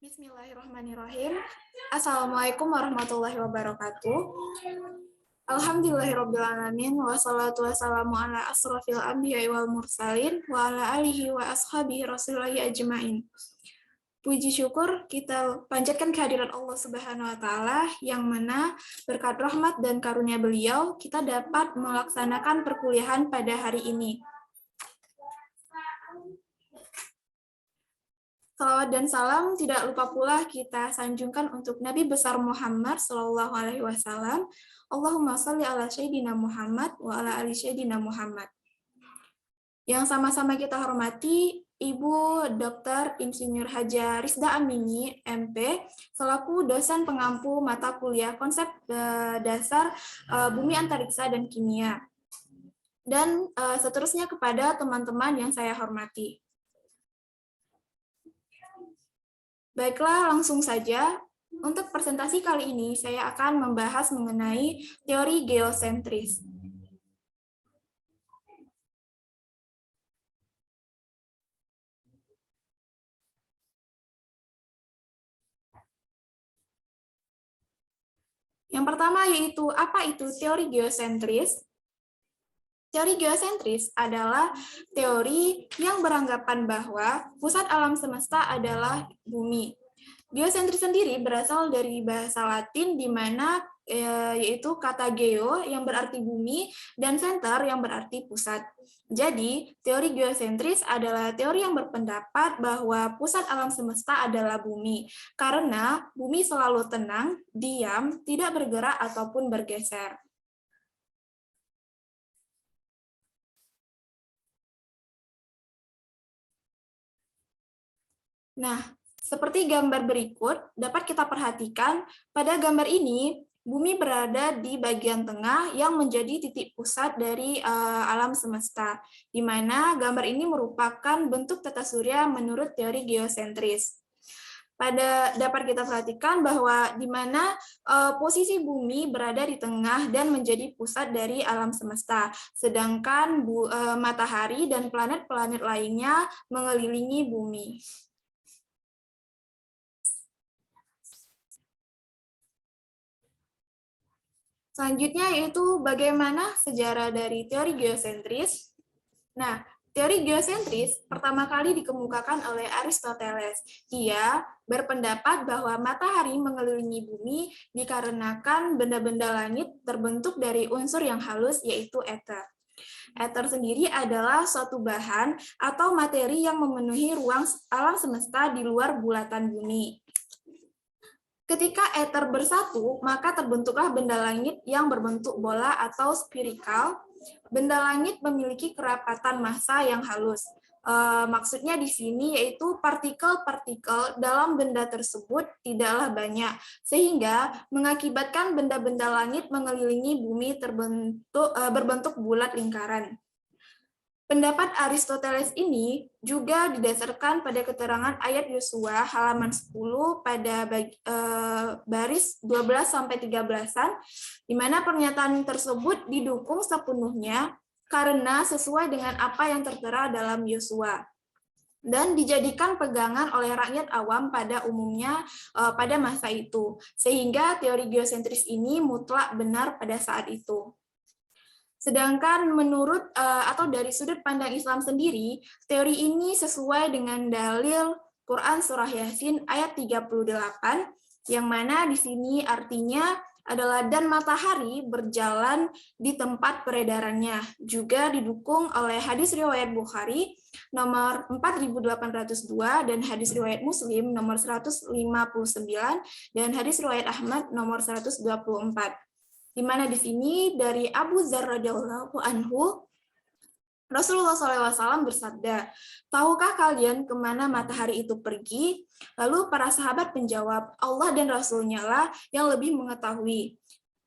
Bismillahirrahmanirrahim. Assalamualaikum warahmatullahi wabarakatuh. Alhamdulillahirrabbilalamin. Wassalatu wassalamu ala asrafil anbiya'i wal mursalin wa ala alihi wa ashabihi rasulillahi ajma'in. Puji syukur kita panjatkan kehadiran Allah Subhanahu wa taala yang mana berkat rahmat dan karunia beliau kita dapat melaksanakan perkuliahan pada hari ini. Salawat dan salam tidak lupa pula kita sanjungkan untuk Nabi besar Muhammad Sallallahu Alaihi Wasallam. Allahumma sholli ala Sayyidina Muhammad wa ala ali Sayyidina Muhammad. Yang sama-sama kita hormati Ibu Dr. Insinyur Haja Rizda Amini, MP, selaku dosen pengampu mata kuliah konsep dasar bumi antariksa dan kimia. Dan seterusnya kepada teman-teman yang saya hormati. Baiklah, langsung saja. Untuk presentasi kali ini, saya akan membahas mengenai teori geosentris. Yang pertama yaitu, apa itu teori geosentris? Teori geosentris adalah teori yang beranggapan bahwa pusat alam semesta adalah bumi. Geosentris sendiri berasal dari bahasa Latin di mana yaitu kata geo yang berarti bumi dan center yang berarti pusat. Jadi, teori geosentris adalah teori yang berpendapat bahwa pusat alam semesta adalah bumi karena bumi selalu tenang, diam, tidak bergerak ataupun bergeser. Nah, seperti gambar berikut, dapat kita perhatikan pada gambar ini, bumi berada di bagian tengah yang menjadi titik pusat dari alam semesta, di mana gambar ini merupakan bentuk tata surya menurut teori geosentris. Dapat kita perhatikan bahwa di mana posisi bumi berada di tengah dan menjadi pusat dari alam semesta, sedangkan matahari dan planet-planet lainnya mengelilingi bumi. Selanjutnya yaitu bagaimana sejarah dari teori geosentris. Nah, teori geosentris pertama kali dikemukakan oleh Aristoteles. Ia berpendapat bahwa matahari mengelilingi bumi dikarenakan benda-benda langit terbentuk dari unsur yang halus yaitu ether. Ether sendiri adalah suatu bahan atau materi yang memenuhi ruang alam semesta di luar bulatan bumi. Ketika ether bersatu, maka terbentuklah benda langit yang berbentuk bola atau spherical. Benda langit memiliki kerapatan massa yang halus. Maksudnya di sini yaitu partikel-partikel dalam benda tersebut tidaklah banyak, sehingga mengakibatkan benda-benda langit mengelilingi bumi berbentuk bulat lingkaran. Pendapat Aristoteles ini juga didasarkan pada keterangan ayat Yosua halaman 10 pada baris 12-13-an, di mana pernyataan tersebut didukung sepenuhnya karena sesuai dengan apa yang tertera dalam Yosua dan dijadikan pegangan oleh rakyat awam pada umumnya pada masa itu, sehingga teori geosentris ini mutlak benar pada saat itu. Sedangkan menurut atau dari sudut pandang Islam sendiri, teori ini sesuai dengan dalil Quran Surah Yasin ayat 38, yang mana di sini artinya adalah dan matahari berjalan di tempat peredarannya. Juga didukung oleh hadis riwayat Bukhari nomor 4802 dan hadis riwayat Muslim nomor 159 dan hadis riwayat Ahmad nomor 124. Di mana di sini dari Abu Dzar radhiyallahu anhu, Rasulullah SAW bersabda, tahukah kalian kemana matahari itu pergi? Lalu para sahabat menjawab, Allah dan Rasulnya lah yang lebih mengetahui.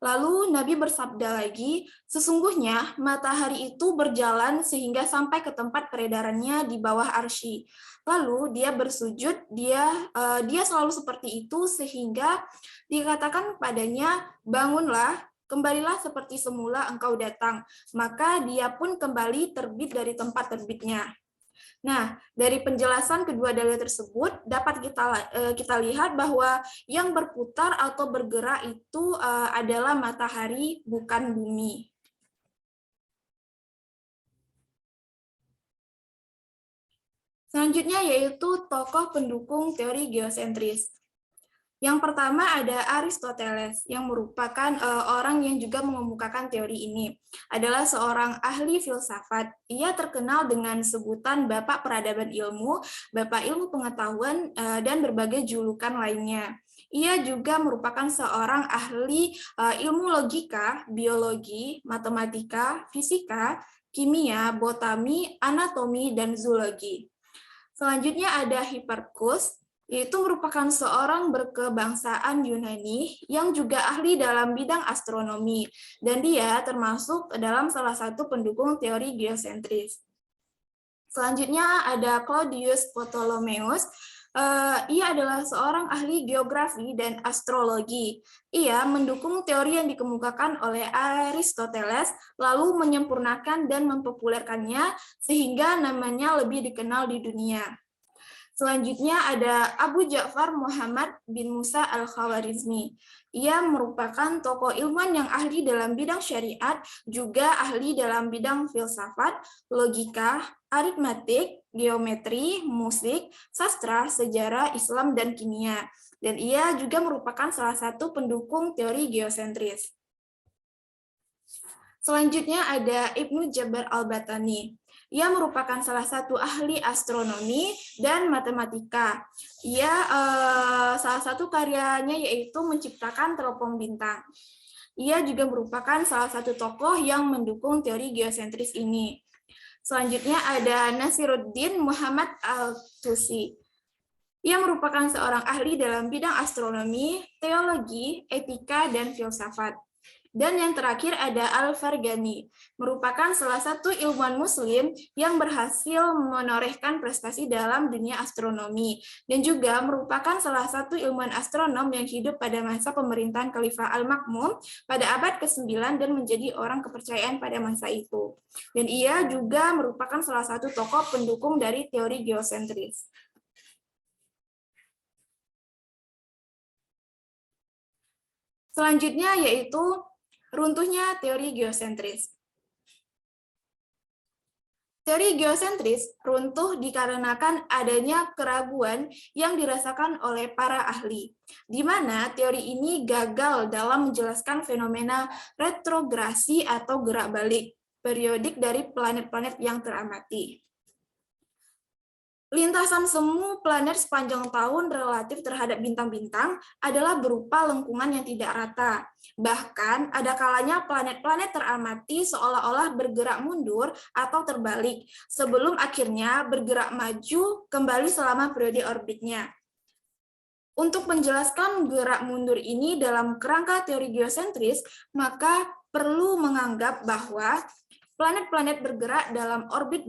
Lalu Nabi bersabda lagi, sesungguhnya matahari itu berjalan sehingga sampai ke tempat peredarannya di bawah arsy. Lalu dia bersujud, dia selalu seperti itu sehingga dikatakan padanya, bangunlah, kembalilah seperti semula engkau datang. Maka dia pun kembali terbit dari tempat terbitnya. Nah, dari penjelasan kedua dalil tersebut dapat kita lihat bahwa yang berputar atau bergerak itu adalah matahari, bukan bumi. Selanjutnya yaitu tokoh pendukung teori geosentris. Yang pertama ada Aristoteles, yang merupakan orang yang juga mengemukakan teori ini. Adalah seorang ahli filsafat. Ia terkenal dengan sebutan Bapak Peradaban Ilmu, Bapak Ilmu Pengetahuan, dan berbagai julukan lainnya. Ia juga merupakan seorang ahli ilmu logika, biologi, matematika, fisika, kimia, botani, anatomi, dan zoologi. Selanjutnya ada Hipparchus, yaitu merupakan seorang berkebangsaan Yunani yang juga ahli dalam bidang astronomi, dan dia termasuk dalam salah satu pendukung teori geosentris. Selanjutnya ada Claudius Ptolemaeus. Ia adalah seorang ahli geografi dan astrologi. Ia mendukung teori yang dikemukakan oleh Aristoteles, lalu menyempurnakan dan mempopulerkannya sehingga namanya lebih dikenal di dunia. Selanjutnya ada Abu Ja'far Muhammad bin Musa al-Khawarizmi. Ia merupakan tokoh ilmuwan yang ahli dalam bidang syariat, juga ahli dalam bidang filsafat, logika, aritmatik, geometri, musik, sastra, sejarah, Islam, dan kimia. Dan ia juga merupakan salah satu pendukung teori geosentris. Selanjutnya ada Ibnu Jabar al-Batani. Ia merupakan salah satu ahli astronomi dan matematika. Ia salah satu karyanya yaitu menciptakan teropong bintang. Ia juga merupakan salah satu tokoh yang mendukung teori geosentris ini. Selanjutnya ada Nasiruddin Muhammad al-Tusi. Ia merupakan seorang ahli dalam bidang astronomi, teologi, etika, dan filsafat. Dan yang terakhir ada Al-Farghani, merupakan salah satu ilmuwan muslim yang berhasil menorehkan prestasi dalam dunia astronomi, dan juga merupakan salah satu ilmuwan astronom yang hidup pada masa pemerintahan Khalifah Al-Ma'mun pada abad ke-9 dan menjadi orang kepercayaan pada masa itu. Dan ia juga merupakan salah satu tokoh pendukung dari teori geosentris. Selanjutnya yaitu runtuhnya teori geosentris. Teori geosentris runtuh dikarenakan adanya keraguan yang dirasakan oleh para ahli, di mana teori ini gagal dalam menjelaskan fenomena retrograsi atau gerak balik periodik dari planet-planet yang teramati. Lintasan semu planet sepanjang tahun relatif terhadap bintang-bintang adalah berupa lengkungan yang tidak rata. Bahkan, ada kalanya planet-planet teramati seolah-olah bergerak mundur atau terbalik, sebelum akhirnya bergerak maju kembali selama periode orbitnya. Untuk menjelaskan gerak mundur ini dalam kerangka teori geosentris, maka perlu menganggap bahwa planet-planet bergerak dalam orbit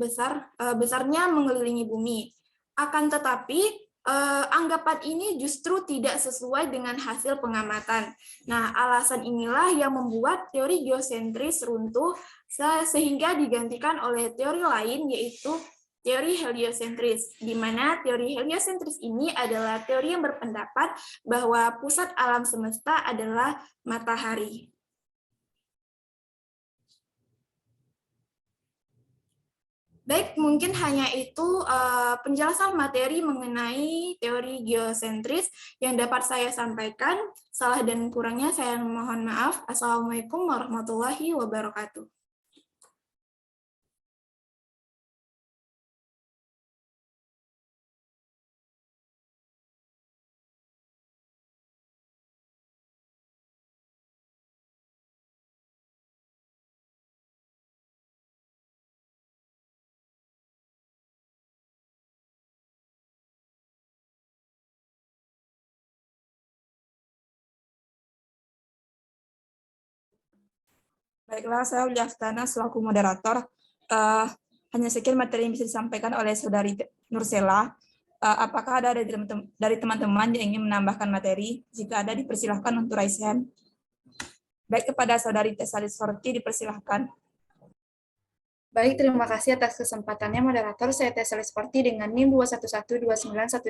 besarnya mengelilingi bumi. Akan tetapi, anggapan ini justru tidak sesuai dengan hasil pengamatan. Nah, alasan inilah yang membuat teori geosentris runtuh sehingga digantikan oleh teori lain, yaitu teori heliosentris, di mana teori heliosentris ini adalah teori yang berpendapat bahwa pusat alam semesta adalah matahari. Baik, mungkin hanya itu penjelasan materi mengenai teori geosentris yang dapat saya sampaikan. Salah dan kurangnya saya mohon maaf. Assalamualaikum warahmatullahi wabarakatuh. Baiklah, saya Uliaftana selaku moderator. Hanya sekian materi yang bisa disampaikan oleh Saudari Nursela. Apakah ada dari teman-teman yang ingin menambahkan materi? Jika ada, dipersilahkan untuk raise hand. Baik, kepada Saudari Tesalis Sorti, dipersilahkan. Baik, terima kasih atas kesempatannya moderator. Saya Tesla Sporty dengan NIM 211-29128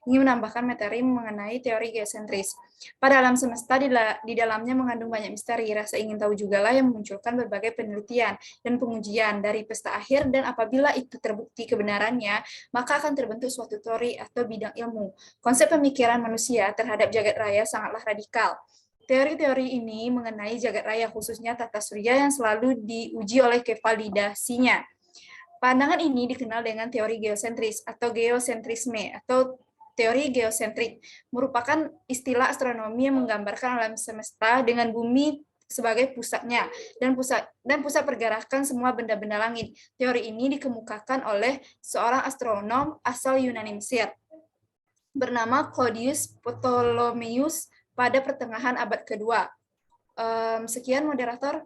ingin menambahkan materi mengenai teori geosentris. Pada alam semesta di dalamnya mengandung banyak misteri. Rasa ingin tahu juga lah yang memunculkan berbagai penelitian dan pengujian dari pesta akhir, dan apabila itu terbukti kebenarannya, maka akan terbentuk suatu teori atau bidang ilmu. Konsep pemikiran manusia terhadap jagat raya sangatlah radikal. Teori-teori ini mengenai jagat raya, khususnya tata surya yang selalu diuji oleh kevalidasinya. Pandangan ini dikenal dengan teori geosentris atau geosentrisme atau teori geosentrik, merupakan istilah astronomi yang menggambarkan alam semesta dengan bumi sebagai pusatnya dan pusat pergerakan semua benda-benda langit. Teori ini dikemukakan oleh seorang astronom asal Yunani Mesir bernama Claudius Ptolemaeus pada pertengahan abad kedua. Sekian moderator.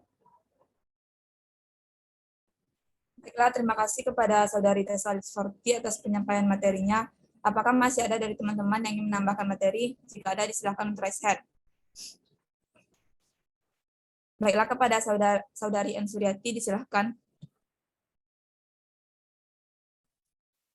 Baiklah, terima kasih kepada Saudari Tessa Sorti atas penyampaian materinya. Apakah masih ada dari teman-teman yang ingin menambahkan materi? Jika ada, disilahkan untuk raise hand. Baiklah, kepada Saudari N. Suryati, disilahkan.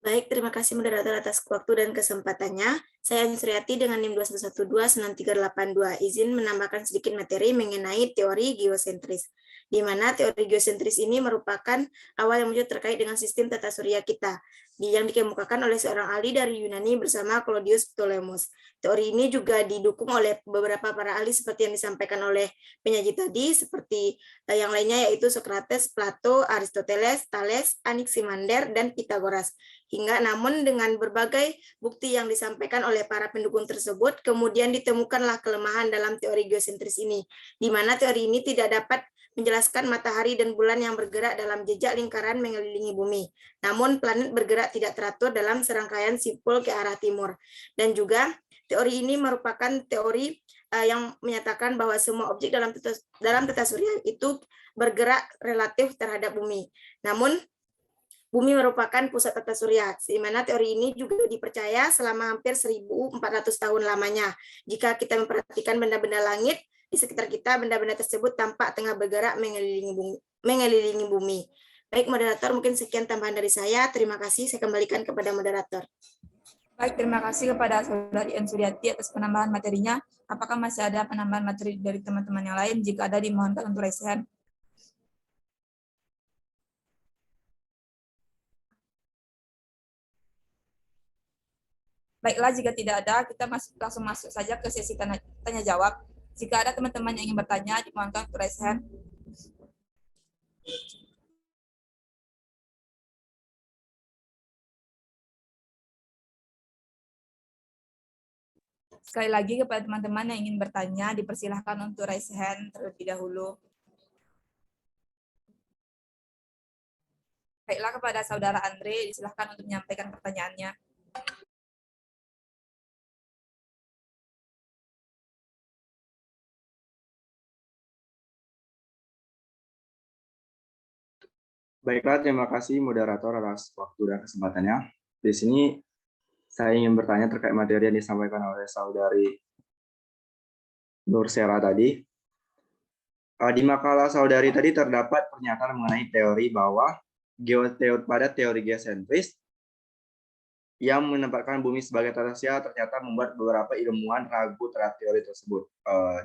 Baik, terima kasih moderator atas waktu dan kesempatannya. Saya Suryati dengan NIM 211-29382. Izin menambahkan sedikit materi mengenai teori geosentris, di mana teori geosentris ini merupakan awal yang muncul terkait dengan sistem tata surya kita, yang dikemukakan oleh seorang ahli dari Yunani bersama Claudius Ptolemus. Teori ini juga didukung oleh beberapa para ahli seperti yang disampaikan oleh penyaji tadi, seperti yang lainnya yaitu Socrates, Plato, Aristoteles, Thales, Anaximander, dan Pythagoras. Hingga namun dengan berbagai bukti yang disampaikan oleh para pendukung tersebut, kemudian ditemukanlah kelemahan dalam teori geosentris ini, di mana teori ini tidak dapat menjelaskan matahari dan bulan yang bergerak dalam jejak lingkaran mengelilingi bumi. Namun planet bergerak tidak teratur dalam serangkaian simpul ke arah timur. Dan juga teori ini merupakan teori yang menyatakan bahwa semua objek dalam tata surya itu bergerak relatif terhadap bumi. Namun bumi merupakan pusat tata surya, di mana teori ini juga dipercaya selama hampir 1.400 tahun lamanya. Jika kita memperhatikan benda-benda langit di sekitar kita, benda-benda tersebut tampak tengah bergerak mengelilingi bumi. Baik, moderator, mungkin sekian tambahan dari saya. Terima kasih, saya kembalikan kepada moderator. Baik, terima kasih kepada Saudari N. Suryati atas penambahan materinya. Apakah masih ada penambahan materi dari teman-teman yang lain? Jika ada, dimohonkan untuk raise hand. Baiklah, jika tidak ada, kita langsung masuk saja ke sesi tanya jawab. Jika ada teman-teman yang ingin bertanya, dimohonkan untuk raise hand. Sekali lagi kepada teman-teman yang ingin bertanya, dipersilahkan untuk raise hand terlebih dahulu. Baiklah, kepada Saudara Andre, disilahkan untuk menyampaikan pertanyaannya. Baiklah, terima kasih moderator atas waktu dan kesempatannya. Di sini saya ingin bertanya terkait materi yang disampaikan oleh Saudari Nursela tadi. Di makalah Saudari tadi terdapat pernyataan mengenai teori bahwa pada teori geosentris yang menempatkan bumi sebagai tata surya ternyata membuat beberapa ilmuwan ragu terhadap teori tersebut.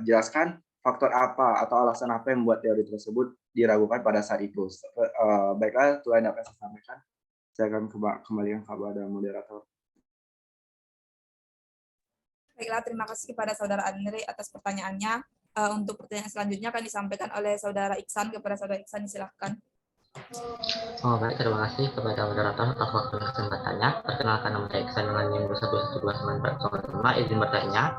Jelaskan faktor apa atau alasan apa yang membuat teori tersebut diragukan pada saat itu. Baiklah, itu yang dapat saya sampaikan. Saya akan kembalikan kepada moderator. Baiklah, terima kasih kepada Saudara Andre atas pertanyaannya. Untuk pertanyaan selanjutnya akan disampaikan oleh Saudara Iksan. Kepada Saudara Iksan, silakan. Baik, terima kasih kepada moderator atas waktu dan kesempatannya. Perkenalkan, nama saya Iksan dengan NIM 211-29405. Izin bertanya,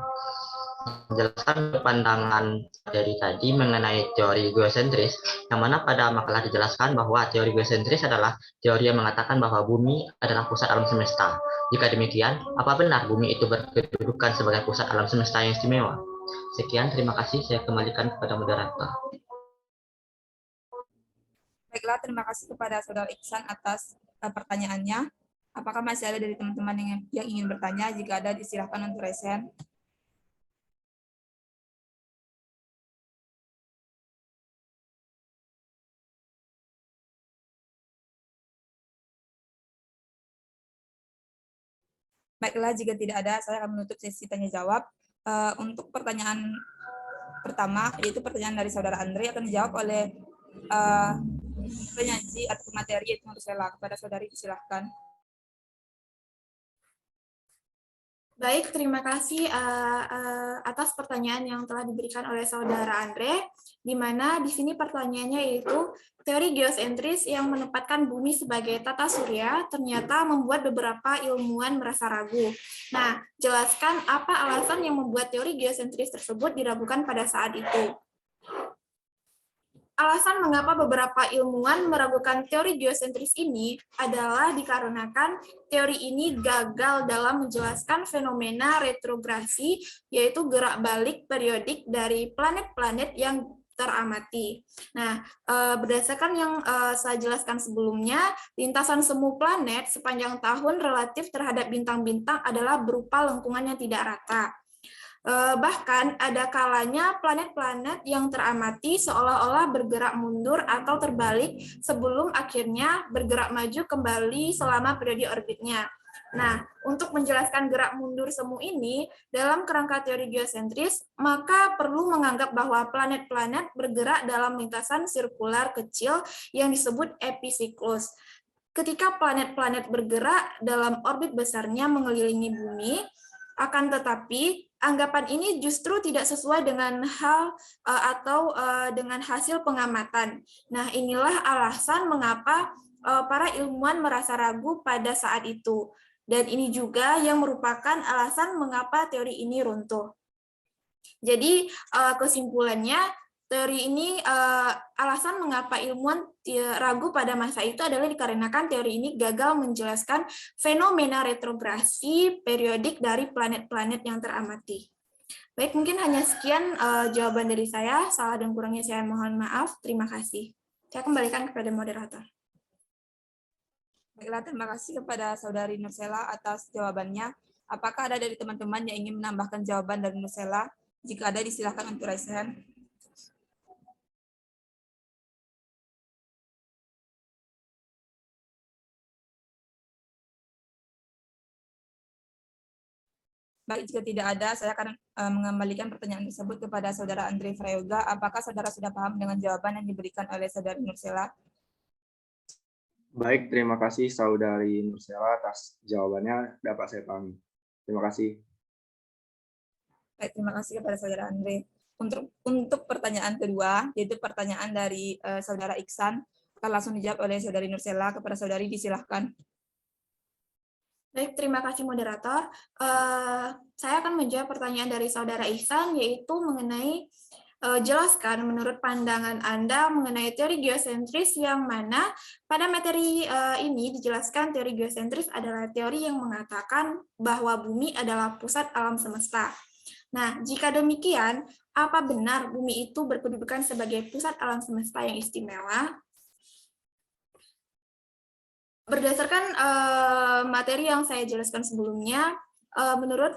menjelaskan pandangan dari tadi mengenai teori geosentris, yang mana pada makalah dijelaskan bahwa teori geosentris adalah teori yang mengatakan bahwa bumi adalah pusat alam semesta. Jika demikian, apa benar bumi itu berkedudukan sebagai pusat alam semesta yang istimewa? Sekian, terima kasih. Saya kembalikan kepada moderator. Baiklah, terima kasih kepada Saudara Iksan atas pertanyaannya. Apakah masih ada dari teman-teman yang ingin bertanya? Jika ada, disilakan untuk raise hand. Baiklah, jika tidak ada, saya akan menutup sesi tanya jawab. Untuk pertanyaan pertama, yaitu pertanyaan dari Saudara Andre, akan dijawab oleh penyaji atau materi yaitu Nursela. Kepada Saudari, silahkan. Baik, terima kasih atas pertanyaan yang telah diberikan oleh Saudara Andre, di mana di sini pertanyaannya yaitu teori geosentris yang menempatkan bumi sebagai tata surya ternyata membuat beberapa ilmuwan merasa ragu. Nah, jelaskan apa alasan yang membuat teori geosentris tersebut diragukan pada saat itu. Alasan mengapa beberapa ilmuwan meragukan teori geosentris ini adalah dikarenakan teori ini gagal dalam menjelaskan fenomena retrograsi, yaitu gerak balik periodik dari planet-planet yang teramati. Nah, berdasarkan yang saya jelaskan sebelumnya, lintasan semu planet sepanjang tahun relatif terhadap bintang-bintang adalah berupa lengkungan yang tidak rata. Bahkan ada kalanya planet-planet yang teramati seolah-olah bergerak mundur atau terbalik sebelum akhirnya bergerak maju kembali selama periode orbitnya. Nah, untuk menjelaskan gerak mundur semu ini dalam kerangka teori geosentris, maka perlu menganggap bahwa planet-planet bergerak dalam lintasan sirkular kecil yang disebut episiklus. Ketika planet-planet bergerak dalam orbit besarnya mengelilingi bumi, akan tetapi anggapan ini justru tidak sesuai dengan dengan hasil pengamatan. Nah, inilah alasan mengapa para ilmuwan merasa ragu pada saat itu. Dan ini juga yang merupakan alasan mengapa teori ini runtuh. Jadi kesimpulannya, teori ini alasan mengapa ilmuwan ragu pada masa itu adalah dikarenakan teori ini gagal menjelaskan fenomena retrograsi periodik dari planet-planet yang teramati. Baik, mungkin hanya sekian jawaban dari saya. Salah dan kurangnya saya mohon maaf. Terima kasih. Saya kembalikan kepada moderator. Baiklah, terima kasih kepada Saudari Nursela atas jawabannya. Apakah ada dari teman-teman yang ingin menambahkan jawaban dari Nursela? Jika ada, disilahkan untuk raise hand. Baik, jika tidak ada, saya akan mengembalikan pertanyaan tersebut kepada Saudara Andre Frayoga. Apakah Saudara sudah paham dengan jawaban yang diberikan oleh Saudari Nursela? Baik, terima kasih Saudari Nursela atas jawabannya dapat saya pahami. Terima kasih. Baik, terima kasih kepada Saudara Andre. Untuk pertanyaan kedua, yaitu pertanyaan dari Saudara Iksan, akan langsung dijawab oleh Saudari Nursela. Kepada Saudari, disilahkan. Baik, terima kasih moderator. Saya akan menjawab pertanyaan dari Saudara Ihsan, yaitu mengenai jelaskan menurut pandangan Anda mengenai teori geosentris yang mana pada materi ini dijelaskan teori geosentris adalah teori yang mengatakan bahwa bumi adalah pusat alam semesta. Nah, jika demikian, apa benar bumi itu berkedudukan sebagai pusat alam semesta yang istimewa? Berdasarkan materi yang saya jelaskan sebelumnya, menurut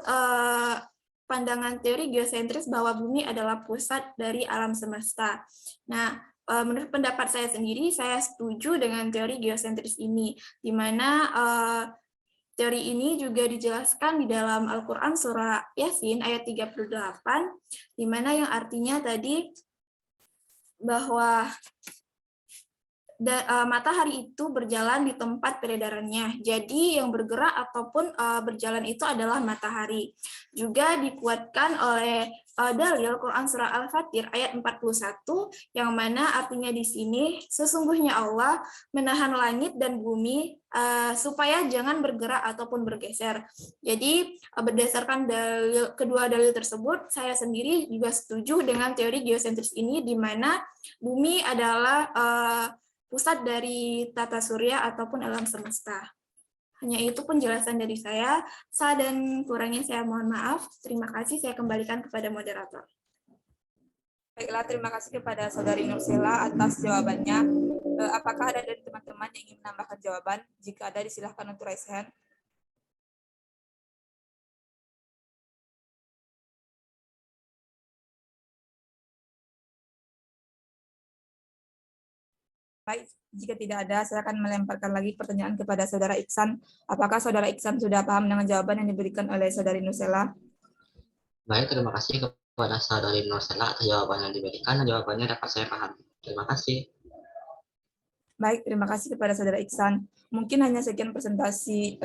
pandangan teori geosentris bahwa bumi adalah pusat dari alam semesta. Nah, menurut pendapat saya sendiri, saya setuju dengan teori geosentris ini, di mana teori ini juga dijelaskan di dalam Al-Quran surah Yasin ayat 38, di mana yang artinya tadi bahwa matahari itu berjalan di tempat peredarannya. Jadi yang bergerak ataupun berjalan itu adalah matahari. Juga dikuatkan oleh dalil Quran surah Al-Fatir ayat 41 yang mana artinya di sini sesungguhnya Allah menahan langit dan bumi supaya jangan bergerak ataupun bergeser. Jadi berdasarkan kedua dalil tersebut, saya sendiri juga setuju dengan teori geosentris ini, di mana bumi adalah pusat dari tata surya ataupun alam semesta. Hanya itu penjelasan dari saya. Salah dan kurangnya saya mohon maaf. Terima kasih, saya kembalikan kepada moderator. Baiklah, terima kasih kepada Saudari Nursela atas jawabannya. Apakah ada dari teman-teman yang ingin menambahkan jawaban? Jika ada, disilahkan untuk raise hand. Baik, Jika tidak ada, saya akan melemparkan lagi pertanyaan kepada Saudara Iksan. Apakah Saudara Iksan sudah paham dengan jawaban yang diberikan oleh Saudari Nursela? Baik, terima kasih kepada Saudari Nursela atas jawaban yang diberikan. Jawabannya dapat saya pahami. Terima kasih. Baik, terima kasih kepada Saudara Iksan. Mungkin hanya sekian presentasi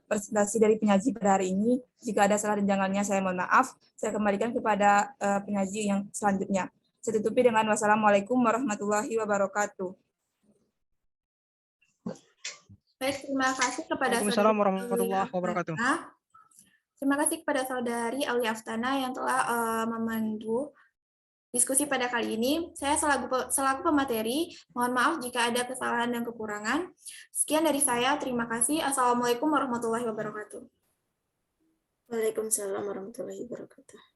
presentasi dari penyaji pada hari ini. Jika ada salah dan jangannya, saya mohon maaf. Saya kembalikan kepada penyaji yang selanjutnya. Saya tutupi dengan wassalamualaikum warahmatullahi wabarakatuh. Baik, terima kasih kepada Waalaikumsalam warahmatullahi wabarakatuh. Terima kasih kepada Saudari Aulia Aftana yang telah memandu diskusi pada kali ini. Saya selaku pemateri, mohon maaf jika ada kesalahan dan kekurangan. Sekian dari saya, terima kasih. Assalamualaikum warahmatullahi wabarakatuh. Waalaikumsalam warahmatullahi wabarakatuh.